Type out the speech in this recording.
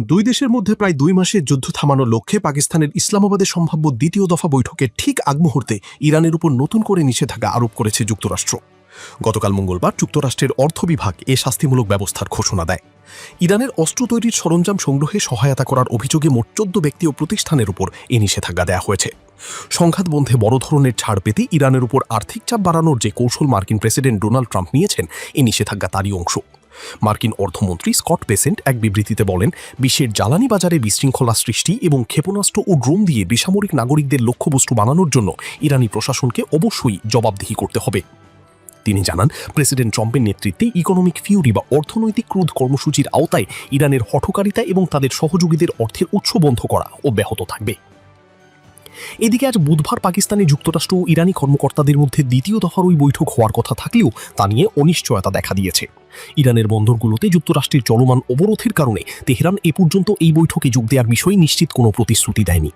দুই দেশের মধ্যে প্রায় 2 মাসের যুদ্ধ থামানোর লক্ষ্যে পাকিস্তানের ইসলামাবাদে সম্ভাব্য দ্বিতীয় দফা বৈঠকের ঠিক আগ মুহূর্তে ইরানের উপর নতুন করে নিষেধাজ্ঞা আরোপ করেছে যুক্তরাষ্ট্র। গতকাল মঙ্গলবার যুক্তরাষ্ট্রের অর্থ বিভাগ এ শাস্তিমূলক ব্যবস্থার ঘোষণা দেয়। ইরানের অস্ত্র তৈরির সরঞ্জাম সংগ্রহে সহায়তা করার অভিযোগে মোট 14 ব্যক্তি ও প্রতিষ্ঠানের উপর এ নিষেধাজ্ঞা দেওয়া হয়েছে। সংঘাত বন্ধে বড় ধরনের ছাড় পেতে ইরানের উপর আর্থিক চাপ বাড়ানোর যে কৌশল মার্কিন প্রেসিডেন্ট ডোনাল্ড ট্রাম্প নিয়েছেন, এই নিষেধাজ্ঞা তারই অংশ। মার্কিন অর্থমন্ত্রী স্কট বেসেন্ট এক বিবৃতিতে বলেন, বিশ্বের জ্বালানি বাজারে বিশৃঙ্খলা সৃষ্টি এবং ক্ষেপণাস্ত্র ও ড্রোন দিয়ে বেসামরিক নাগরিকদের লক্ষ্যবস্তু বানানোর জন্য ইরানি প্রশাসনকে অবশ্যই জবাবদিহি করতে হবে। তিনি জানান, প্রেসিডেন্ট ট্রাম্পের নেতৃত্বে ইকোনমিক ফিউরি বা অর্থনৈতিক ক্রোধ কর্মসূচির আওতায় ইরানের হঠকারিতা এবং তাদের সহযোগীদের অর্থের উৎস বন্ধ করা অব্যাহত থাকবে। এদিকে আজ বুধবার পাকিস্তানে যুক্তরাষ্ট্র ও ইরানি কর্মকর্তাদের মধ্যে দ্বিতীয় দফার ওই বৈঠক হওয়ার কথা থাকলেও তা নিয়ে অনিশ্চয়তা দেখা দিয়েছে। ইরানের বন্দরগুলোতে যুক্তরাষ্ট্রের চলমান অবরোধের কারণে তেহরান এ পর্যন্ত এই বৈঠকে যোগ দেওয়ার বিষয়ে নিশ্চিত কোনো প্রতিশ্রুতি দেয়নি।